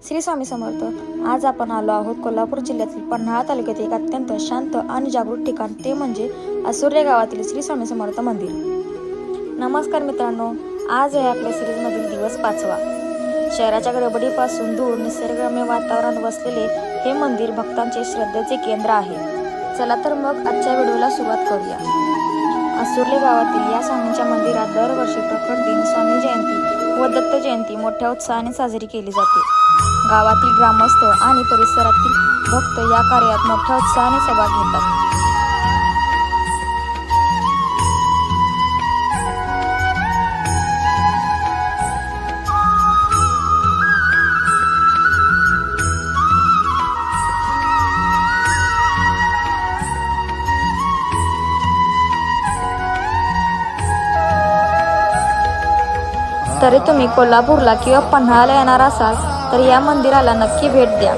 श्री स्वामी समर्थ. आज आपण आलो आहोत कोल्हापूर जिल्ह्यातील पन्हाळा तालुक्यातील एक अत्यंत शांत आणि जागृत ठिकाण, ते म्हणजे आसुर्ले गावातील श्री स्वामी समर्थ मंदिर. नमस्कार मित्रांनो, आज आहे आपल्या सिरीजमधील दिवस 5वा. शहराच्या गडबडीपासून दूर निसर्गरम्य वातावरणात वसलेले हे मंदिर भक्तांचे श्रद्धेचे केंद्र आहे. चला तर मग आजच्या व्हिडिओला सुरुवात करूया. आसुर्ले गावातील या स्वामींच्या मंदिरात दरवर्षी प्रकट दिन, स्वामी जयंती व दत्त जयंती मोठ्या उत्साहाने साजरी केली जाते. गावातील ग्रामस्थ आणि परिसरातील भक्त या कार्यात मोठ्या उत्साहाने सहभाग घेतात. तरी तुम्ही कोल्हापूरला किंवा पन्हाळ्याला येणार असाल तर या मंदिराला नक्की भेट द्या.